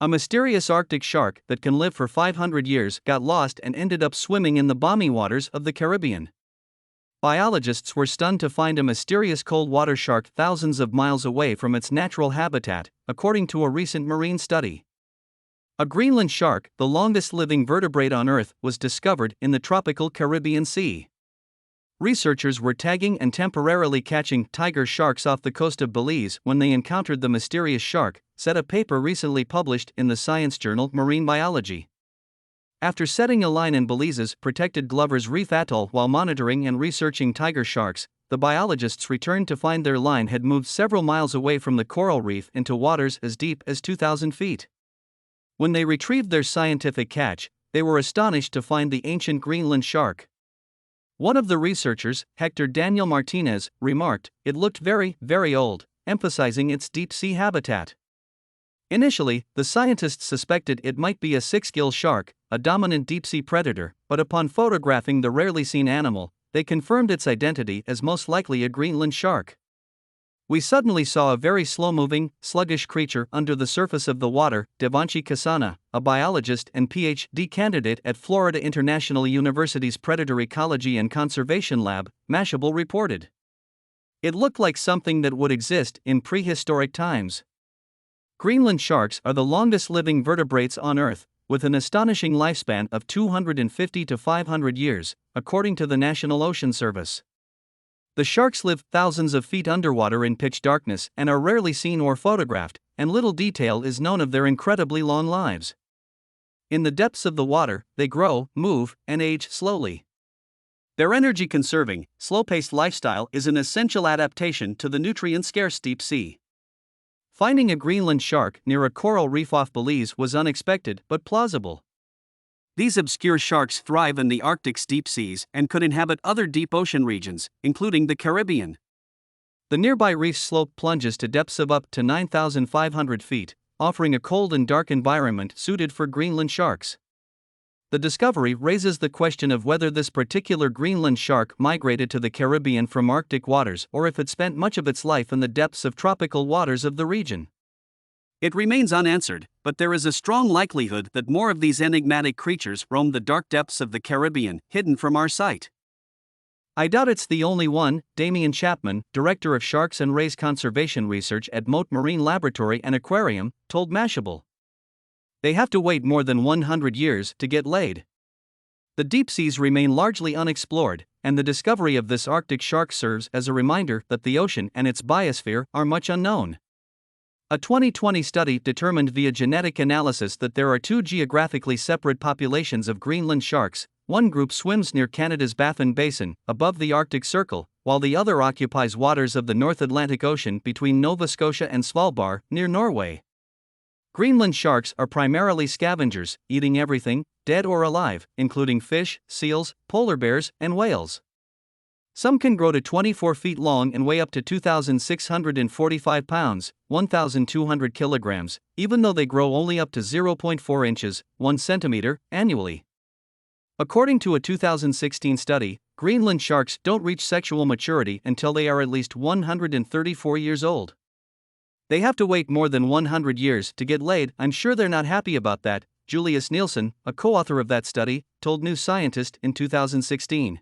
A mysterious Arctic shark that can live for 500 years got lost and ended up swimming in the balmy waters of the Caribbean. Biologists were stunned to find a mysterious cold water shark thousands of miles away from its natural habitat, according to a recent marine study. A Greenland shark, the longest living vertebrate on Earth, was discovered in the tropical Caribbean Sea. Researchers were tagging and temporarily catching tiger sharks off the coast of Belize when they encountered the mysterious shark, said a paper recently published in the science journal Marine Biology. After setting a line in Belize's protected Glover's Reef Atoll while monitoring and researching tiger sharks, the biologists returned to find their line had moved several miles away from the coral reef into waters as deep as 2,000 feet. When they retrieved their scientific catch, they were astonished to find the ancient Greenland shark. One of the researchers, Hector Daniel Martinez, remarked, "It looked very, very old," emphasizing its deep-sea habitat. Initially, the scientists suspected it might be a six-gill shark, a dominant deep-sea predator, but upon photographing the rarely seen animal, they confirmed its identity as most likely a Greenland shark. "We suddenly saw a very slow-moving, sluggish creature under the surface of the water," Devanshi Kasana, a biologist and PhD candidate at Florida International University's Predator Ecology and Conservation Lab, Mashable reported. "It looked like something that would exist in prehistoric times." Greenland sharks are the longest living vertebrates on Earth, with an astonishing lifespan of 250 to 500 years, according to the National Ocean Service. The sharks live thousands of feet underwater in pitch darkness and are rarely seen or photographed, and little detail is known of their incredibly long lives. In the depths of the water, they grow, move, and age slowly. Their energy-conserving, slow-paced lifestyle is an essential adaptation to the nutrient-scarce deep sea. Finding a Greenland shark near a coral reef off Belize was unexpected but plausible. These obscure sharks thrive in the Arctic's deep seas and could inhabit other deep ocean regions, including the Caribbean. The nearby reef's slope plunges to depths of up to 9,500 feet, offering a cold and dark environment suited for Greenland sharks. The discovery raises the question of whether this particular Greenland shark migrated to the Caribbean from Arctic waters or if it spent much of its life in the depths of tropical waters of the region. It remains unanswered, but there is a strong likelihood that more of these enigmatic creatures roam the dark depths of the Caribbean, hidden from our sight. "I doubt it's the only one," Damian Chapman, director of Sharks and Rays Conservation Research at Mote Marine Laboratory and Aquarium, told Mashable. "They have to wait more than 100 years to get laid." The deep seas remain largely unexplored, and the discovery of this Arctic shark serves as a reminder that the ocean and its biosphere are much unknown. A 2020 study determined via genetic analysis that there are two geographically separate populations of Greenland sharks. One group swims near Canada's Baffin Basin, above the Arctic Circle, while the other occupies waters of the North Atlantic Ocean between Nova Scotia and Svalbard, near Norway. Greenland sharks are primarily scavengers, eating everything, dead or alive, including fish, seals, polar bears, and whales. Some can grow to 24 feet long and weigh up to 2,645 pounds, 1,200 kilograms, even though they grow only up to 0.4 inches, 1 centimeter, annually. According to a 2016 study, Greenland sharks don't reach sexual maturity until they are at least 134 years old. They have to wait more than 100 years to get laid. "I'm sure they're not happy about that," Julius Nielsen, a co-author of that study, told New Scientist in 2016.